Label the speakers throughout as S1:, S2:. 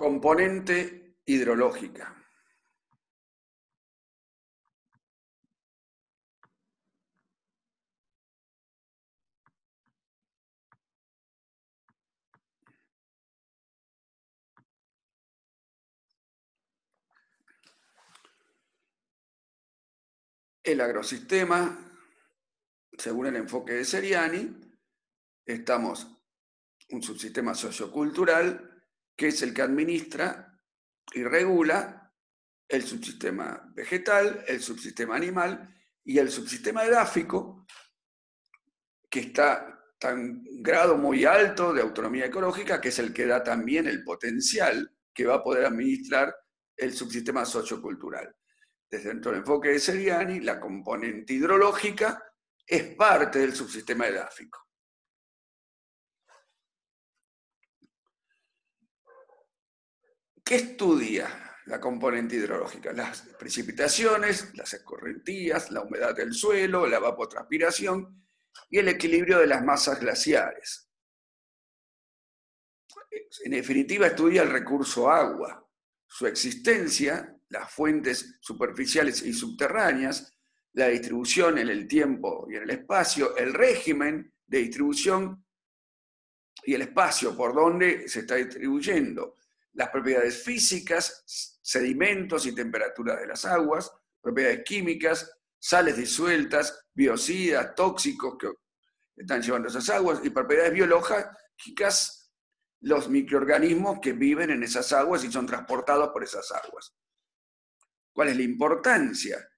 S1: Componente hidrológica. El agrosistema, según el enfoque de Seriani, estamos un subsistema sociocultural que es el que administra y regula el subsistema vegetal, el subsistema animal y el subsistema edáfico, que está a un grado muy alto de autonomía ecológica, que es el que da también el potencial que va a poder administrar el subsistema sociocultural. Desde dentro del enfoque de Seriani, la componente hidrológica es parte del subsistema edáfico. ¿Qué estudia la componente hidrológica? Las precipitaciones, las escorrentías, la humedad del suelo, la evapotranspiración y el equilibrio de las masas glaciares. En definitiva, estudia el recurso agua, su existencia, las fuentes superficiales y subterráneas, la distribución en el tiempo y en el espacio, el régimen de distribución y el espacio por donde se está distribuyendo, las propiedades físicas, sedimentos y temperaturas de las aguas, propiedades químicas, sales disueltas, biocidas, tóxicos que están llevando esas aguas, y propiedades biológicas, los microorganismos que viven en esas aguas y son transportados por esas aguas. ¿Cuál es la importancia?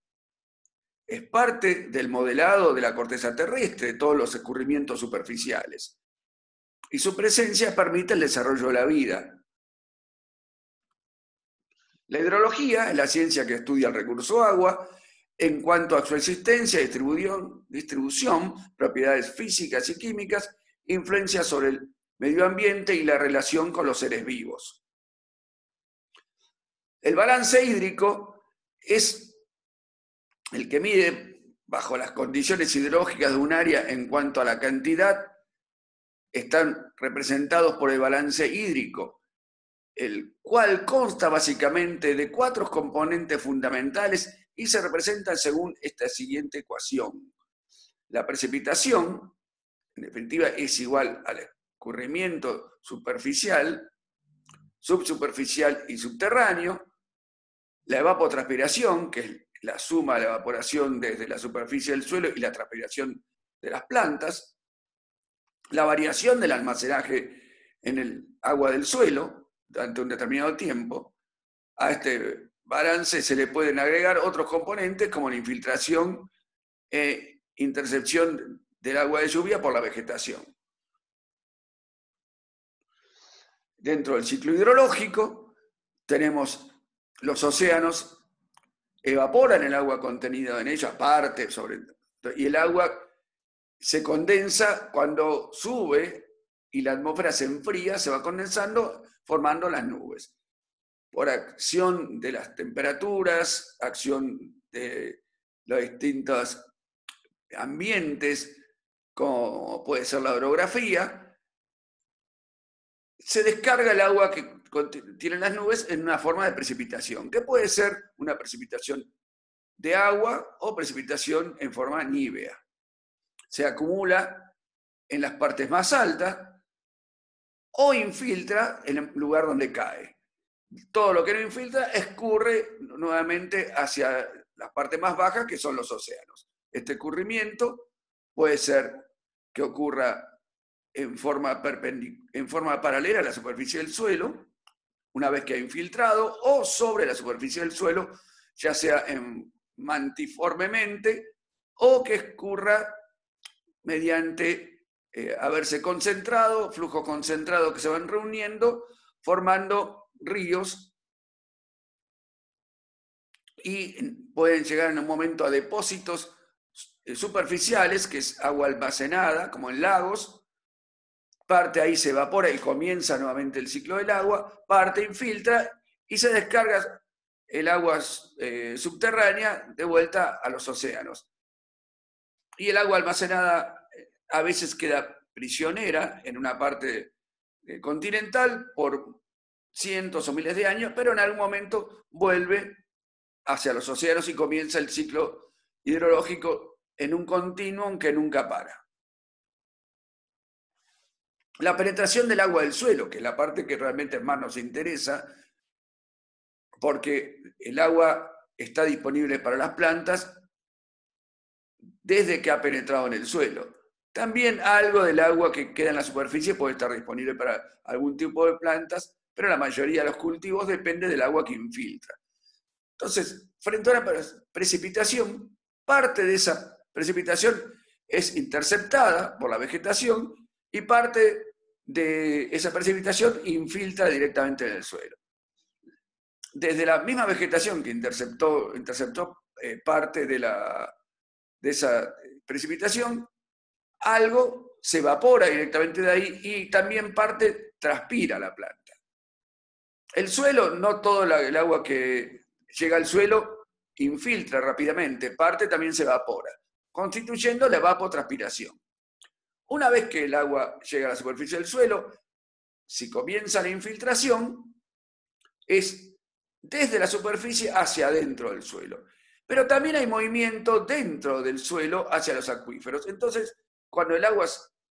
S1: Es parte del modelado de la corteza terrestre, de todos los escurrimientos superficiales. Y su presencia permite el desarrollo de la vida. La hidrología es la ciencia que estudia el recurso agua en cuanto a su existencia, distribución, propiedades físicas y químicas, influencia sobre el medio ambiente y la relación con los seres vivos. El balance hídrico es el que mide bajo las condiciones hidrológicas de un área en cuanto a la cantidad, están representados por el balance hídrico, el cual consta básicamente de 4 componentes fundamentales y se representa según esta siguiente ecuación. La precipitación, en definitiva, es igual al escurrimiento superficial, subsuperficial y subterráneo. La evapotranspiración, que es la suma de la evaporación desde la superficie del suelo y la transpiración de las plantas. La variación del almacenaje en el agua del suelo durante un determinado tiempo. A este balance se le pueden agregar otros componentes como la infiltración e intercepción del agua de lluvia por la vegetación. Dentro del ciclo hidrológico tenemos los océanos, evaporan el agua contenida en ellos, aparte, y el agua se condensa cuando sube y la atmósfera se enfría, se va condensando, formando las nubes. Por acción de las temperaturas, acción de los distintos ambientes, como puede ser la orografía, se descarga el agua que tienen las nubes en una forma de precipitación, que puede ser una precipitación de agua o precipitación en forma nívea. Se acumula en las partes más altas o infiltra en el lugar donde cae. Todo lo que no infiltra escurre nuevamente hacia las partes más bajas, que son los océanos. Este escurrimiento puede ser que ocurra en forma paralela a la superficie del suelo, una vez que ha infiltrado, o sobre la superficie del suelo, ya sea mantiformemente, o que escurra mediante haberse concentrado, flujos concentrados que se van reuniendo, formando ríos, y pueden llegar en un momento a depósitos superficiales, que es agua almacenada, como en lagos. Parte ahí se evapora y comienza nuevamente el ciclo del agua, parte infiltra y se descarga el agua subterránea de vuelta a los océanos. Y el agua almacenada a veces queda prisionera en una parte continental por cientos o miles de años, pero en algún momento vuelve hacia los océanos y comienza el ciclo hidrológico en un continuum que nunca para. La penetración del agua del suelo, que es la parte que realmente más nos interesa, porque el agua está disponible para las plantas desde que ha penetrado en el suelo. También algo del agua que queda en la superficie puede estar disponible para algún tipo de plantas, pero la mayoría de los cultivos depende del agua que infiltra. Entonces, frente a una precipitación, parte de esa precipitación es interceptada por la vegetación y parte de esa precipitación infiltra directamente en el suelo. Desde la misma vegetación que interceptó parte de esa precipitación, algo se evapora directamente de ahí y también parte transpira la planta. El suelo, no todo el agua que llega al suelo infiltra rápidamente, parte también se evapora, constituyendo la evapotranspiración. Una vez que el agua llega a la superficie del suelo, si comienza la infiltración, es desde la superficie hacia adentro del suelo. Pero también hay movimiento dentro del suelo hacia los acuíferos. Entonces, cuando el agua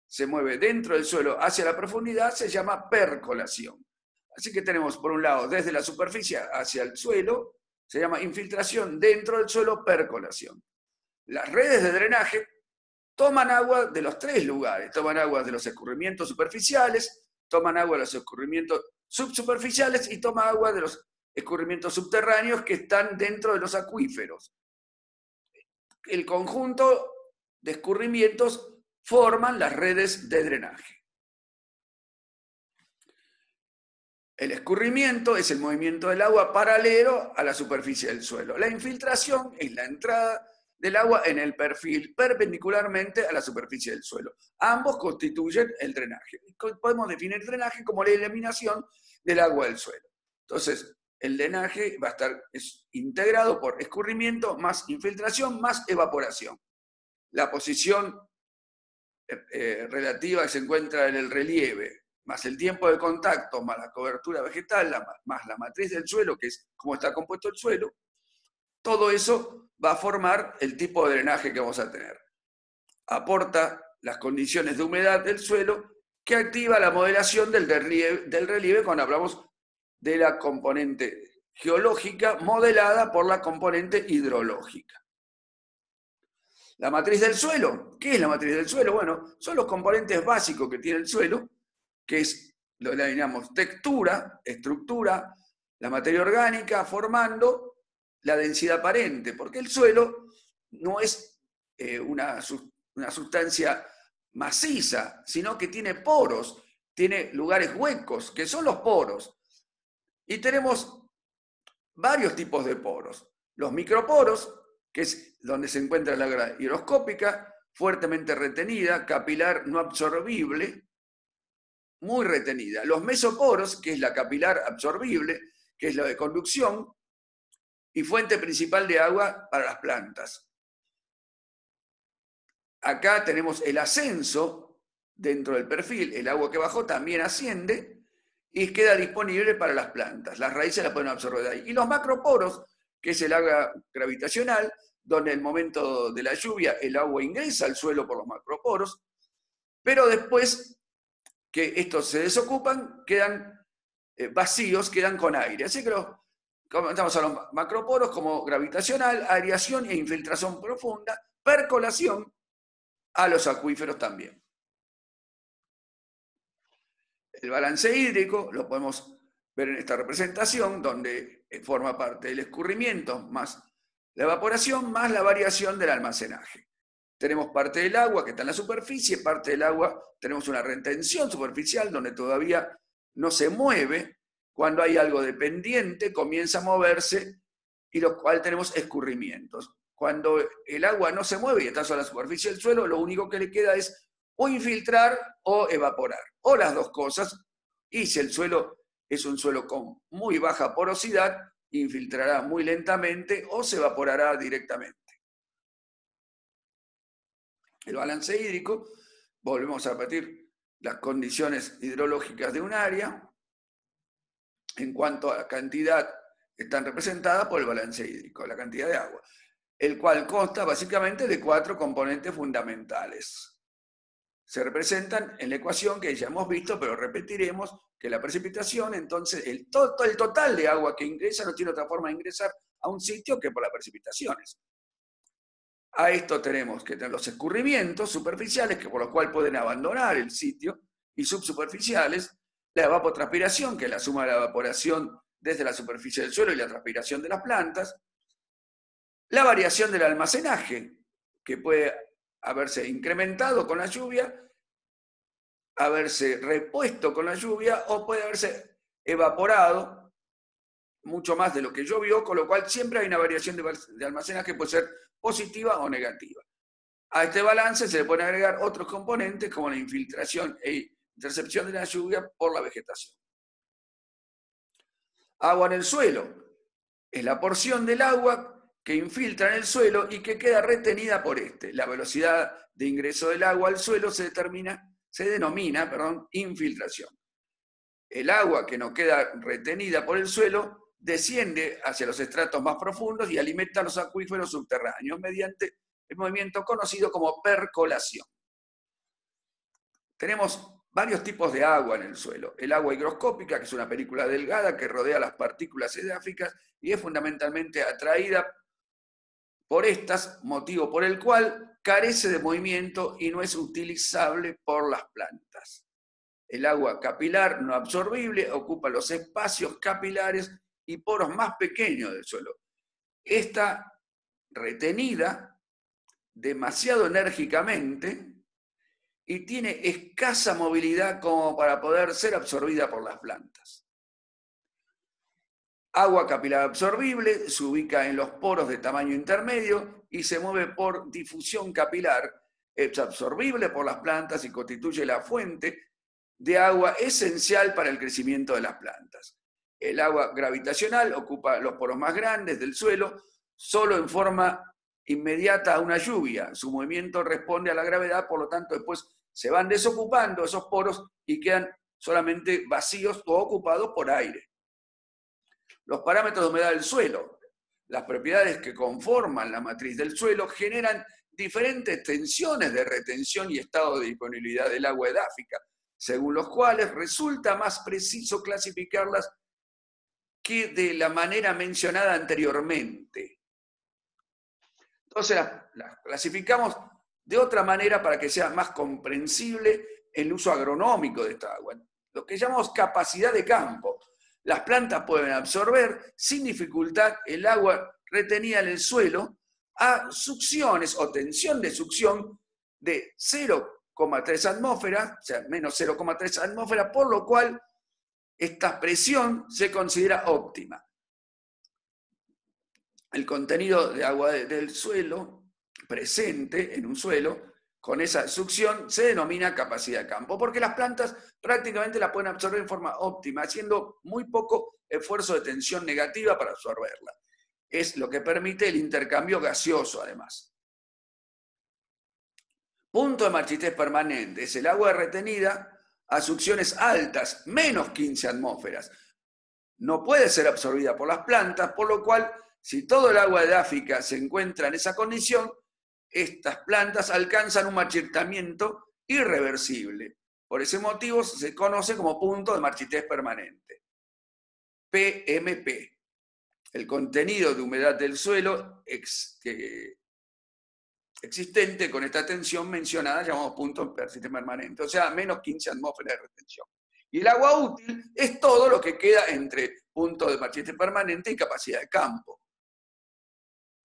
S1: se mueve dentro del suelo hacia la profundidad, se llama percolación. Así que tenemos, por un lado, desde la superficie hacia el suelo, se llama infiltración, dentro del suelo, percolación. Las redes de drenaje toman agua de los tres lugares. Toman agua de los escurrimientos superficiales, toman agua de los escurrimientos subsuperficiales y toman agua de los escurrimientos subterráneos que están dentro de los acuíferos. El conjunto de escurrimientos forman las redes de drenaje. El escurrimiento es el movimiento del agua paralelo a la superficie del suelo. La infiltración es la entrada del agua en el perfil perpendicularmente a la superficie del suelo. Ambos constituyen el drenaje. Podemos definir el drenaje como la eliminación del agua del suelo. Entonces, el drenaje va a estar integrado por escurrimiento más infiltración más evaporación. La posición relativa que se encuentra en el relieve, más el tiempo de contacto, más la cobertura vegetal, más la matriz del suelo, que es cómo está compuesto el suelo, todo eso va a formar el tipo de drenaje que vamos a tener. Aporta las condiciones de humedad del suelo que activa la modelación del relieve cuando hablamos de la componente geológica modelada por la componente hidrológica. La matriz del suelo. ¿Qué es la matriz del suelo? Bueno, son los componentes básicos que tiene el suelo, que es, lo denominamos textura, estructura, la materia orgánica formando la densidad aparente, porque el suelo no es una sustancia maciza, sino que tiene poros, tiene lugares huecos, que son los poros. Y tenemos varios tipos de poros. Los microporos, que es donde se encuentra la grada higroscópica, fuertemente retenida, capilar no absorbible, muy retenida. Los mesoporos, que es la capilar absorbible, que es la de conducción, y fuente principal de agua para las plantas. Acá tenemos el ascenso dentro del perfil, el agua que bajó también asciende y queda disponible para las plantas. Las raíces la pueden absorber de ahí. Y los macroporos, que es el agua gravitacional, donde en el momento de la lluvia el agua ingresa al suelo por los macroporos, pero después que estos se desocupan, quedan vacíos, quedan con aire. Así que comentamos a los macroporos como gravitacional, aireación e infiltración profunda, percolación a los acuíferos también. El balance hídrico lo podemos ver en esta representación, donde forma parte del escurrimiento más la evaporación más la variación del almacenaje. Tenemos parte del agua que está en la superficie, parte del agua tenemos una retención superficial donde todavía no se mueve. Cuando hay algo dependiente comienza a moverse y lo cual tenemos escurrimientos. Cuando el agua no se mueve y está sobre la superficie del suelo, lo único que le queda es o infiltrar o evaporar, o las dos cosas. Y si el suelo es un suelo con muy baja porosidad, infiltrará muy lentamente o se evaporará directamente. El balance hídrico, volvemos a repetir las condiciones hidrológicas de un área. en cuanto a la cantidad, están representadas por el balance hídrico, la cantidad de agua, el cual consta básicamente de 4 componentes fundamentales. Se representan en la ecuación que ya hemos visto, pero repetiremos que la precipitación, entonces, el total de agua que ingresa no tiene otra forma de ingresar a un sitio que por las precipitaciones. A esto tenemos que tener los escurrimientos superficiales, que por los cuales pueden abandonar el sitio, y subsuperficiales, la evapotranspiración, que es la suma de la evaporación desde la superficie del suelo y la transpiración de las plantas, la variación del almacenaje, que puede haberse incrementado con la lluvia, haberse repuesto con la lluvia, o puede haberse evaporado mucho más de lo que llovió, con lo cual siempre hay una variación de almacenaje que puede ser positiva o negativa. A este balance se le pueden agregar otros componentes como la infiltración e intercepción de la lluvia por la vegetación. Agua en el suelo es la porción del agua que infiltra en el suelo y que queda retenida por este. La velocidad de ingreso del agua al suelo se denomina infiltración. El agua que no queda retenida por el suelo desciende hacia los estratos más profundos y alimenta los acuíferos subterráneos mediante el movimiento conocido como percolación. Tenemos varios tipos de agua en el suelo. El agua higroscópica, que es una película delgada que rodea las partículas edáficas y es fundamentalmente atraída por estas, motivo por el cual carece de movimiento y no es utilizable por las plantas. El agua capilar no absorbible ocupa los espacios capilares y poros más pequeños del suelo. Está retenida demasiado enérgicamente y tiene escasa movilidad como para poder ser absorbida por las plantas. Agua capilar absorbible se ubica en los poros de tamaño intermedio y se mueve por difusión capilar. Es absorbible por las plantas y constituye la fuente de agua esencial para el crecimiento de las plantas. El agua gravitacional ocupa los poros más grandes del suelo, solo en forma inmediata a una lluvia. Su movimiento responde a la gravedad, por lo tanto después se van desocupando esos poros y quedan solamente vacíos o ocupados por aire. Los parámetros de humedad del suelo, las propiedades que conforman la matriz del suelo, generan diferentes tensiones de retención y estado de disponibilidad del agua edáfica, según los cuales resulta más preciso clasificarlas que de la manera mencionada anteriormente. Entonces las clasificamos de otra manera para que sea más comprensible el uso agronómico de esta agua, lo que llamamos capacidad de campo. Las plantas pueden absorber sin dificultad el agua retenida en el suelo a succiones o tensión de succión de 0,3 atmósferas, o sea, menos 0,3 atmósferas, por lo cual esta presión se considera óptima. El contenido de agua del suelo presente en un suelo con esa succión se denomina capacidad de campo, porque las plantas prácticamente la pueden absorber en forma óptima, haciendo muy poco esfuerzo de tensión negativa para absorberla. Es lo que permite el intercambio gaseoso, además. Punto de marchitez permanente es el agua retenida a succiones altas, menos 15 atmósferas. No puede ser absorbida por las plantas, por lo cual, si todo el agua edáfica se encuentra en esa condición, estas plantas alcanzan un marchitamiento irreversible. Por ese motivo se conoce como punto de marchitez permanente. PMP. El contenido de humedad del suelo existente con esta tensión mencionada llamamos punto de marchitez permanente, o sea, menos 15 atmósferas de retención. Y el agua útil es todo lo que queda entre punto de marchitez permanente y capacidad de campo.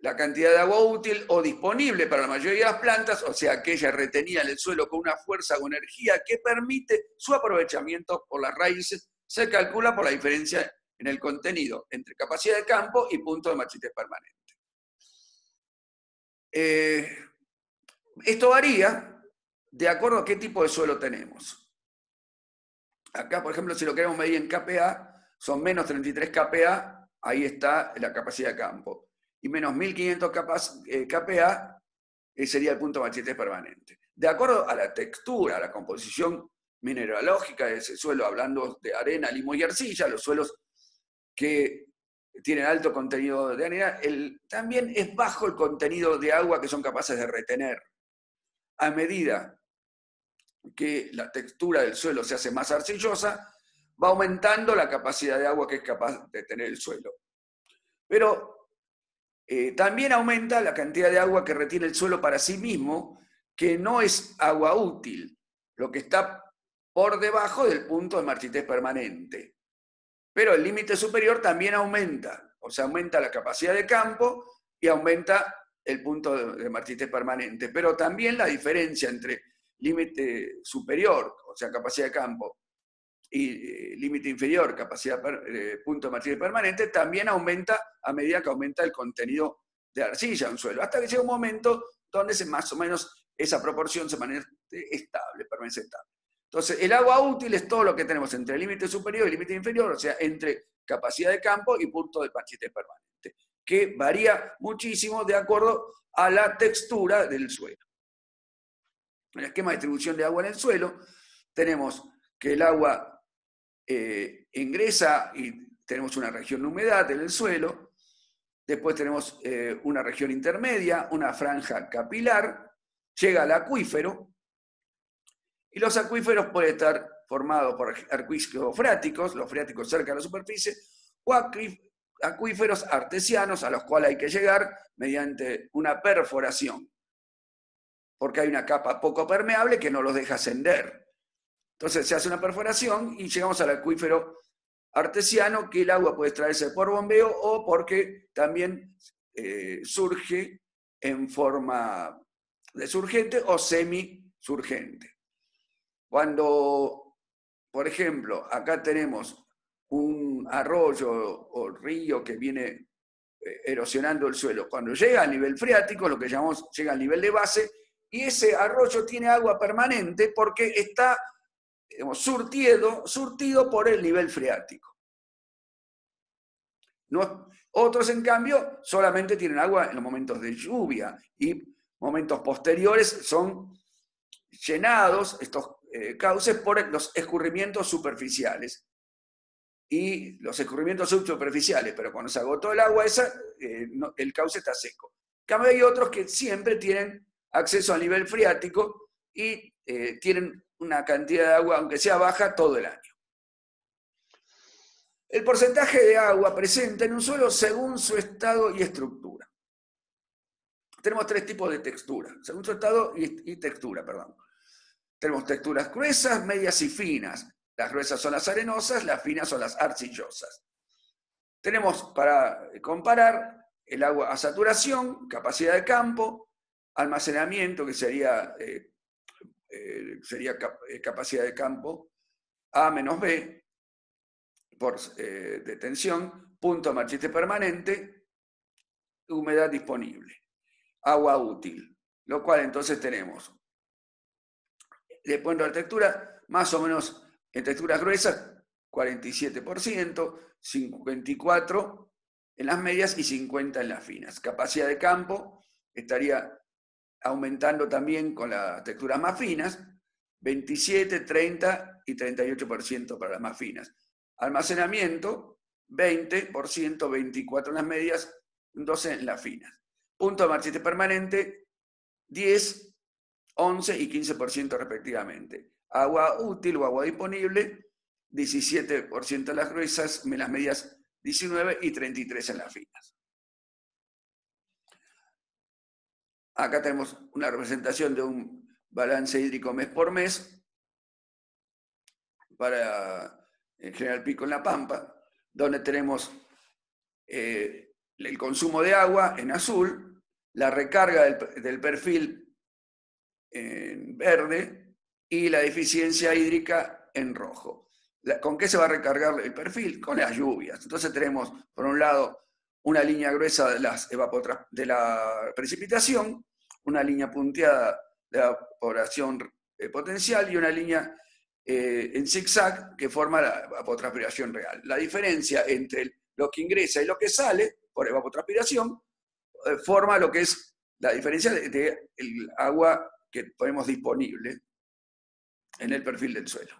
S1: La cantidad de agua útil o disponible para la mayoría de las plantas, o sea, aquella retenida en el suelo con una fuerza o energía que permite su aprovechamiento por las raíces, se calcula por la diferencia en el contenido entre capacidad de campo y punto de marchitez permanente. Esto varía de acuerdo a qué tipo de suelo tenemos. Acá, por ejemplo, si lo queremos medir en kPa, son menos 33 kPa, ahí está la capacidad de campo. Y menos 1500 kPa sería el punto de marchitez permanente. De acuerdo a la textura, a la composición mineralógica de ese suelo, hablando de arena, limo y arcilla, los suelos que tienen alto contenido de arena, también es bajo el contenido de agua que son capaces de retener. A medida que la textura del suelo se hace más arcillosa, va aumentando la capacidad de agua que es capaz de tener el suelo. Pero también aumenta la cantidad de agua que retiene el suelo para sí mismo, que no es agua útil, lo que está por debajo del punto de marchitez permanente. Pero el límite superior también aumenta, o sea, aumenta la capacidad de campo y aumenta el punto de marchitez permanente. Pero también la diferencia entre límite superior, o sea, capacidad de campo, y límite inferior, punto de marchitez permanente, también aumenta a medida que aumenta el contenido de arcilla en un suelo, hasta que llega un momento donde más o menos esa proporción se permanece estable. Entonces, el agua útil es todo lo que tenemos entre el límite superior y el límite inferior, o sea, entre capacidad de campo y punto de marchitez permanente, que varía muchísimo de acuerdo a la textura del suelo. En el esquema de distribución de agua en el suelo, tenemos que el agua ingresa y tenemos una región de humedad en el suelo, después tenemos una región intermedia, una franja capilar, llega al acuífero, y los acuíferos pueden estar formados por acuíferos freáticos, los freáticos cerca de la superficie, o acuíferos artesianos a los cuales hay que llegar mediante una perforación, porque hay una capa poco permeable que no los deja ascender. Entonces se hace una perforación y llegamos al acuífero artesiano, que el agua puede extraerse por bombeo o porque también surge en forma de surgente o semisurgente. Cuando, por ejemplo, acá tenemos un arroyo o río que viene erosionando el suelo, cuando llega al nivel freático, lo que llamamos llega al nivel de base, y ese arroyo tiene agua permanente porque está, digamos, surtido por el nivel freático. Otros, en cambio, solamente tienen agua en los momentos de lluvia y momentos posteriores son llenados estos cauces por los escurrimientos superficiales. Y los escurrimientos subsuperficiales, pero cuando se agotó el agua esa, el cauce está seco. En cambio, hay otros que siempre tienen acceso al nivel freático y tienen una cantidad de agua, aunque sea baja, todo el año. El porcentaje de agua presente en un suelo según su estado y estructura. Tenemos tres tipos de textura, según su estado y textura, perdón. Tenemos texturas gruesas, medias y finas. Las gruesas son las arenosas, las finas son las arcillosas. Tenemos para comparar el agua a saturación, capacidad de campo, almacenamiento, que sería capacidad de campo A menos B, por detención, punto de marchitez permanente, humedad disponible, agua útil, lo cual entonces tenemos. Después de la textura, más o menos en texturas gruesas, 47%, 54% en las medias y 50% en las finas. Capacidad de campo estaría aumentando también con las texturas más finas, 27%, 30% y 38% para las más finas. Almacenamiento, 20%, 24% en las medias, 12% en las finas. Punto de marchitez permanente, 10%, 11% y 15% respectivamente. Agua útil o agua disponible, 17% en las gruesas, en las medias 19% y 33% en las finas. Acá tenemos una representación de un balance hídrico mes por mes para el General Pico en La Pampa, donde tenemos el consumo de agua en azul, la recarga del perfil en verde y la deficiencia hídrica en rojo. ¿Con qué se va a recargar el perfil? Con las lluvias. Entonces tenemos, por un lado, una línea gruesa de la precipitación, una línea punteada de la evaporación potencial y una línea en zigzag que forma la evapotranspiración real. La diferencia entre lo que ingresa y lo que sale por evapotranspiración forma lo que es la diferencia del agua que ponemos disponible en el perfil del suelo.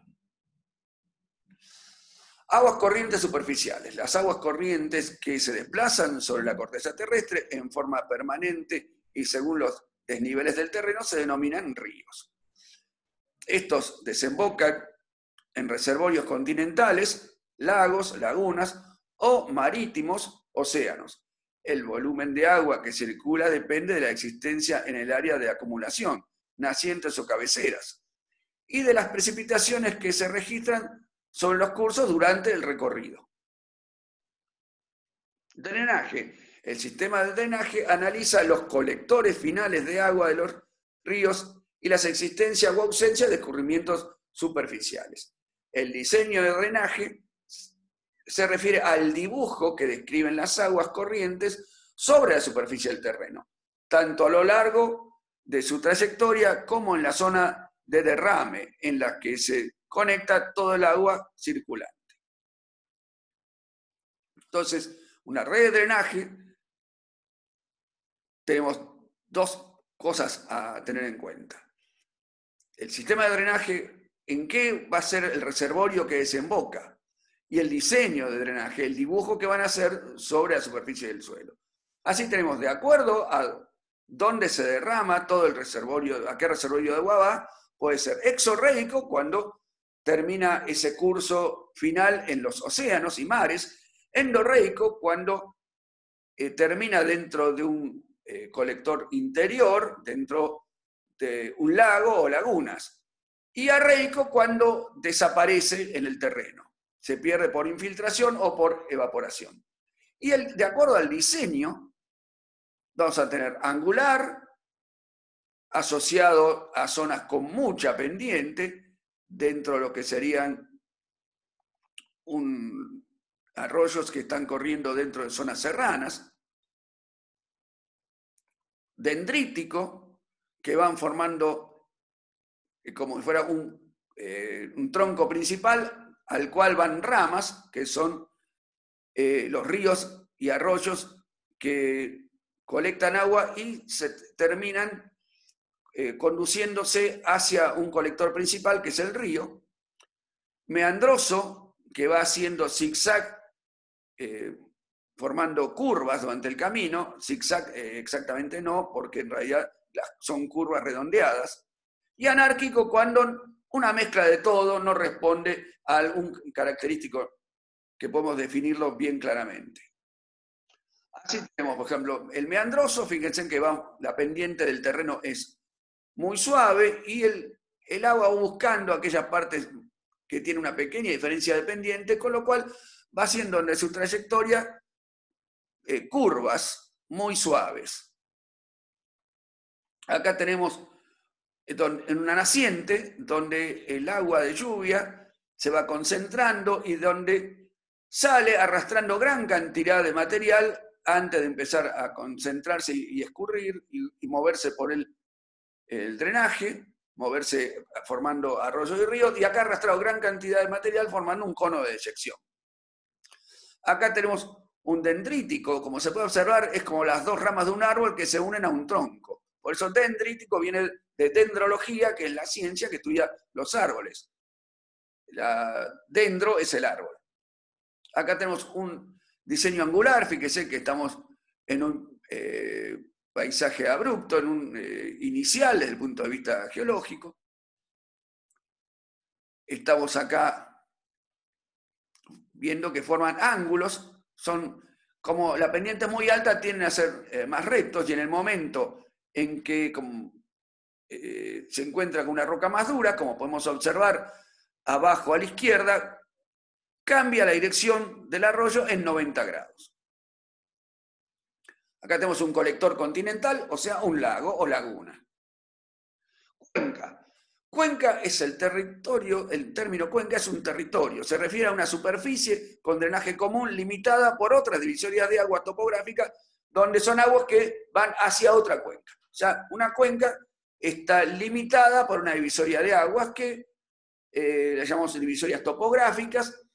S1: Aguas corrientes superficiales. Las aguas corrientes que se desplazan sobre la corteza terrestre en forma permanente y según los desniveles del terreno se denominan ríos. Estos desembocan en reservorios continentales, lagos, lagunas o marítimos, océanos. El volumen de agua que circula depende de la existencia en el área de acumulación, nacientes o cabeceras, y de las precipitaciones que se registran sobre los cursos durante el recorrido. Drenaje. El sistema de drenaje analiza los colectores finales de agua de los ríos y las existencias o ausencias de escurrimientos superficiales. El diseño de drenaje se refiere al dibujo que describen las aguas corrientes sobre la superficie del terreno, tanto a lo largo de su trayectoria como en la zona de derrame en la que se conecta todo el agua circulante. Entonces, una red de drenaje, tenemos dos cosas a tener en cuenta. El sistema de drenaje, ¿en qué va a ser el reservorio que desemboca? Y el diseño de drenaje, el dibujo que van a hacer sobre la superficie del suelo. Así tenemos, de acuerdo a dónde se derrama todo el reservorio, a qué reservorio de agua va, puede ser exorreico cuando termina ese curso final en los océanos y mares, endorreico cuando termina dentro de un colector interior, dentro de un lago o lagunas, y arreico cuando desaparece en el terreno, se pierde por infiltración o por evaporación. Y de acuerdo al diseño, vamos a tener angular, asociado a zonas con mucha pendiente, dentro de lo que serían arroyos que están corriendo dentro de zonas serranas, dendrítico, que van formando como si fuera un tronco principal al cual van ramas, que son los ríos y arroyos que colectan agua y se terminan conduciéndose hacia un colector principal, que es el río. Meandroso, que va haciendo zigzag, formando curvas durante el camino. Zigzag exactamente no, porque en realidad son curvas redondeadas. Y anárquico, cuando una mezcla de todo no responde a algún característico que podemos definirlo bien claramente. Así tenemos, por ejemplo, el meandroso. Fíjense que la pendiente del terreno es muy suave y el agua va buscando aquellas partes que tiene una pequeña diferencia de pendiente, con lo cual va haciendo en su trayectoria curvas muy suaves. Acá tenemos en una naciente donde el agua de lluvia se va concentrando y donde sale arrastrando gran cantidad de material antes de empezar a concentrarse y escurrir y moverse por el drenaje, moverse formando arroyos y ríos, y acá ha arrastrado gran cantidad de material formando un cono de deyección. Acá tenemos un dendrítico, como se puede observar, es como las dos ramas de un árbol que se unen a un tronco. Por eso dendrítico viene de dendrología, que es la ciencia que estudia los árboles. Dendro es el árbol. Acá tenemos un diseño angular, fíjese que estamos en un paisaje abrupto, en un inicial desde el punto de vista geológico. Estamos acá viendo que forman ángulos, son como la pendiente es muy alta, tienden a ser más rectos, y en el momento en que se encuentra con una roca más dura, como podemos observar abajo a la izquierda, cambia la dirección del arroyo en 90 grados. Acá tenemos un colector continental, o sea, un lago o laguna. Cuenca. Cuenca es el territorio, el término cuenca es un territorio, se refiere a una superficie con drenaje común limitada por otras divisorias de agua topográficas, donde son aguas que van hacia otra cuenca. O sea, una cuenca está limitada por una divisoria de aguas que le llamamos divisorias topográficas,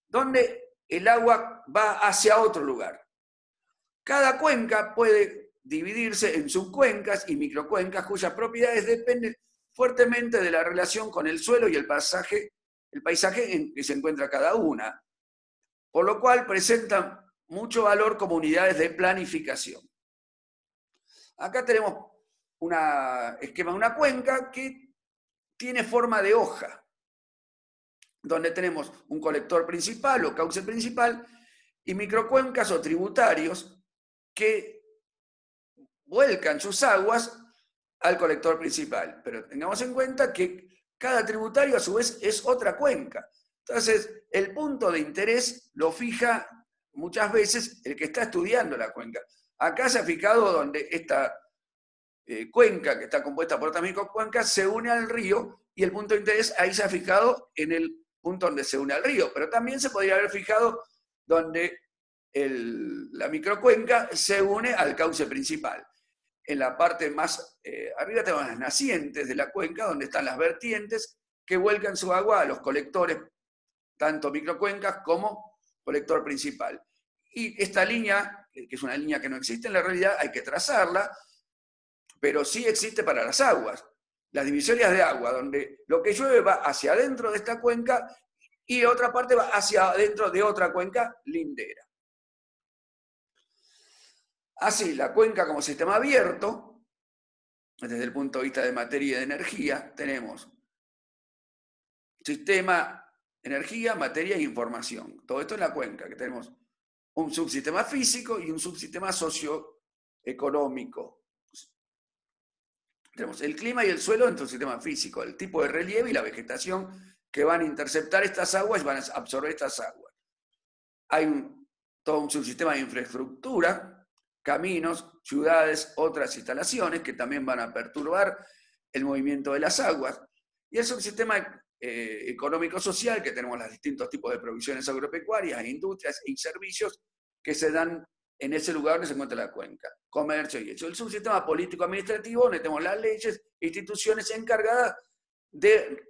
S1: donde el agua va hacia otro lugar. Cada cuenca puede dividirse en subcuencas y microcuencas cuyas propiedades dependen fuertemente de la relación con el suelo y el paisaje en que se encuentra cada una. por lo cual presentan mucho valor como unidades de planificación. Acá tenemos un esquema de una cuenca que tiene forma de hoja, donde tenemos un colector principal o cauce principal y microcuencas o tributarios que vuelcan sus aguas al colector principal. Pero tengamos en cuenta que cada tributario a su vez es otra cuenca. Entonces, el punto de interés lo fija muchas veces el que está estudiando la cuenca. Acá se ha fijado donde esta cuenca, que está compuesta por otras microcuencas, se une al río, y el punto de interés ahí se ha fijado en el punto donde se une al río. Pero también se podría haber fijado donde la microcuenca se une al cauce principal. En la parte más arriba tenemos las nacientes de la cuenca, donde están las vertientes que vuelcan su agua a los colectores, tanto microcuencas como colector principal. Y esta línea, que es una línea que no existe en la realidad, hay que trazarla, pero sí existe para las aguas. Las divisorias de agua, donde lo que llueve va hacia adentro de esta cuenca y otra parte va hacia adentro de otra cuenca lindera. Así, la cuenca como sistema abierto, desde el punto de vista de materia y de energía, tenemos sistema, energía, materia e información. Todo esto en la cuenca, que tenemos un subsistema físico y un subsistema socioeconómico. Tenemos el clima y el suelo dentro del sistema físico, el tipo de relieve y la vegetación que van a interceptar estas aguas y van a absorber estas aguas. Hay todo un subsistema de infraestructura, caminos, ciudades, otras instalaciones que también van a perturbar el movimiento de las aguas. Y el subsistema económico-social, que tenemos los distintos tipos de provisiones agropecuarias, industrias y servicios que se dan en ese lugar donde se encuentra la cuenca, comercio y eso. El subsistema político-administrativo, donde tenemos las leyes, instituciones encargadas de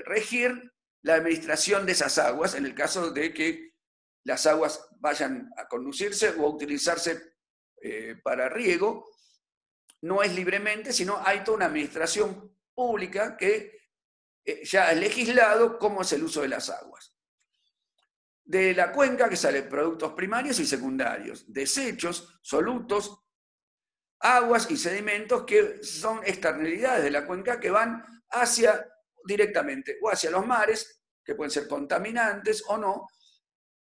S1: regir la administración de esas aguas, en el caso de que las aguas vayan a conducirse o a utilizarse para riego. No es libremente, sino hay toda una administración pública que ya ha legislado cómo es el uso de las aguas. De la cuenca que salen productos primarios y secundarios, desechos, solutos, aguas y sedimentos que son externalidades de la cuenca que van hacia directamente o hacia los mares, que pueden ser contaminantes o no,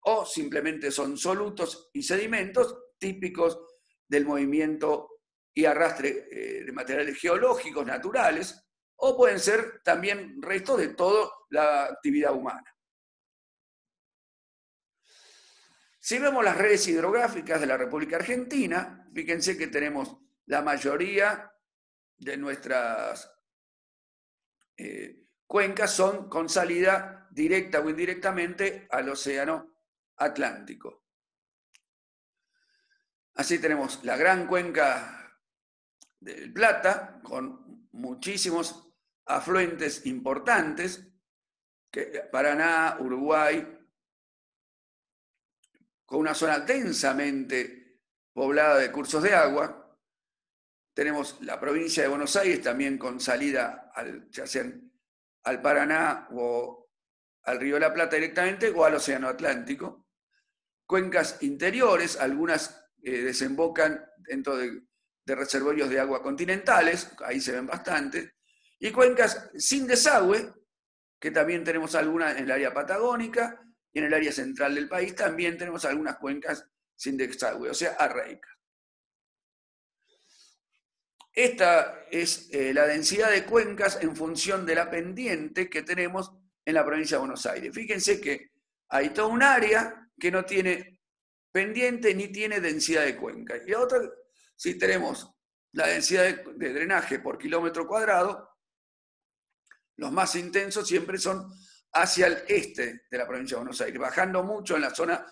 S1: o simplemente son solutos y sedimentos típicos del movimiento y arrastre de materiales geológicos naturales, o pueden ser también restos de toda la actividad humana. Si vemos las redes hidrográficas de la República Argentina, fíjense que tenemos la mayoría de nuestras cuencas son con salida directa o indirectamente al Océano Atlántico. Así tenemos la gran cuenca del Plata, con muchísimos afluentes importantes, Paraná, Uruguay, con una zona densamente poblada de cursos de agua. Tenemos la provincia de Buenos Aires también con salida ya sea al Paraná o al Río de la Plata directamente o al Océano Atlántico. Cuencas interiores, algunas desembocan dentro de reservorios de agua continentales, ahí se ven bastante, y cuencas sin desagüe, que también tenemos algunas en el área patagónica, y en el área central del país también tenemos algunas cuencas sin desagüe, o sea, arraicas. Esta es la densidad de cuencas en función de la pendiente que tenemos en la provincia de Buenos Aires. Fíjense que hay toda un área que no tiene pendiente ni tiene densidad de cuenca. Y la otra, si tenemos la densidad de drenaje por kilómetro cuadrado, los más intensos siempre son hacia el este de la provincia de Buenos Aires, bajando mucho en la zona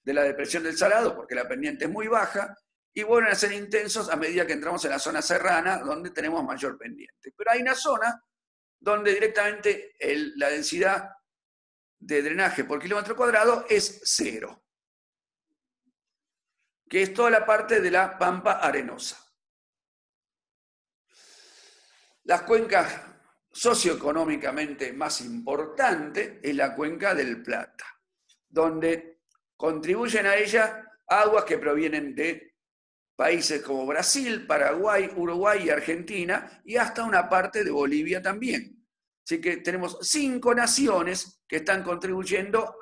S1: de la depresión del Salado, porque la pendiente es muy baja, y vuelven a ser intensos a medida que entramos en la zona serrana, donde tenemos mayor pendiente. Pero hay una zona donde directamente la densidad de drenaje por kilómetro cuadrado es 0, que es toda la parte de la pampa arenosa. Las cuencas socioeconómicamente más importante es la cuenca del Plata, donde contribuyen a ella aguas que provienen de países como Brasil, Paraguay, Uruguay y Argentina, y hasta una parte de Bolivia también. Así que tenemos 5 naciones que están contribuyendo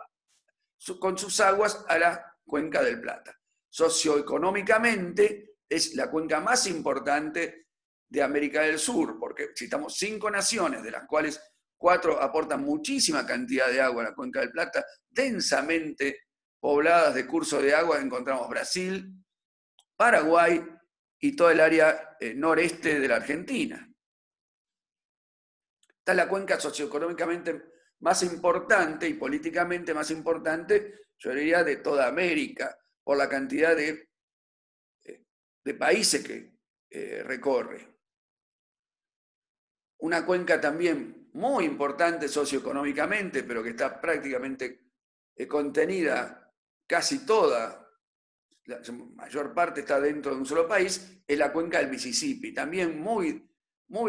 S1: con sus aguas a la Cuenca del Plata. Socioeconómicamente es la cuenca más importante de América del Sur, porque citamos 5 naciones, de las cuales 4 aportan muchísima cantidad de agua a la Cuenca del Plata, densamente pobladas de curso de agua. Encontramos Brasil, Paraguay y toda el área noreste de la Argentina. Esta es la cuenca socioeconómicamente más importante y políticamente más importante, yo diría, de toda América, por la cantidad de países que recorre. Una cuenca también muy importante socioeconómicamente, pero que está prácticamente contenida casi toda, la mayor parte está dentro de un solo país, es la cuenca del Mississippi, también muy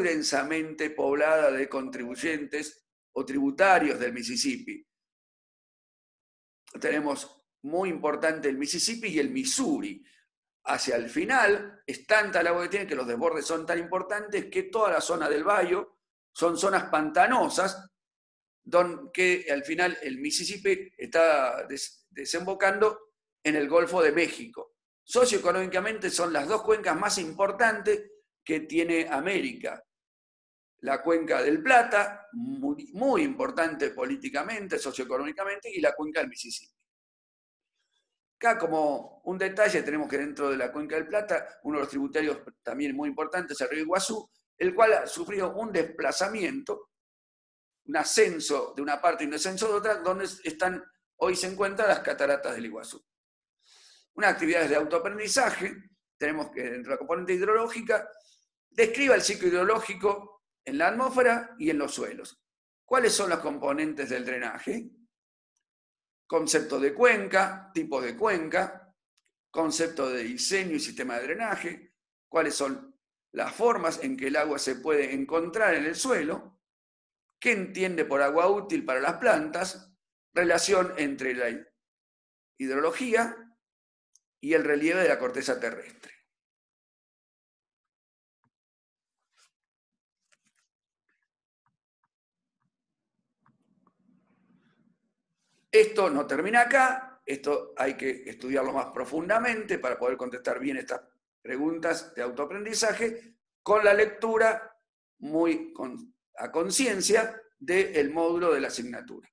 S1: densamente poblada de contribuyentes o tributarios del Mississippi. Tenemos muy importante el Mississippi y el Missouri. Hacia el final es tanta el agua que tiene, que los desbordes son tan importantes, que toda la zona del Bayou son zonas pantanosas, que al final el Mississippi está desembocando en el Golfo de México. Socioeconómicamente son las 2 cuencas más importantes que tiene América. La Cuenca del Plata, muy importante políticamente, socioeconómicamente, y la Cuenca del Mississippi. Acá, como un detalle, tenemos que dentro de la Cuenca del Plata, uno de los tributarios también muy importantes es el río Iguazú, el cual ha sufrido un desplazamiento, un ascenso de una parte y un descenso de otra, donde hoy se encuentran las cataratas del Iguazú. Unas actividades de autoaprendizaje, tenemos que dentro de la componente hidrológica, describa el ciclo hidrológico en la atmósfera y en los suelos. ¿Cuáles son los componentes del drenaje? Concepto de cuenca, tipo de cuenca, concepto de diseño y sistema de drenaje, cuáles son las formas en que el agua se puede encontrar en el suelo, qué entiende por agua útil para las plantas, relación entre la hidrología y el relieve de la corteza terrestre. Esto no termina acá, esto hay que estudiarlo más profundamente para poder contestar bien estas preguntas de autoaprendizaje con la lectura muy a conciencia del módulo de la asignatura.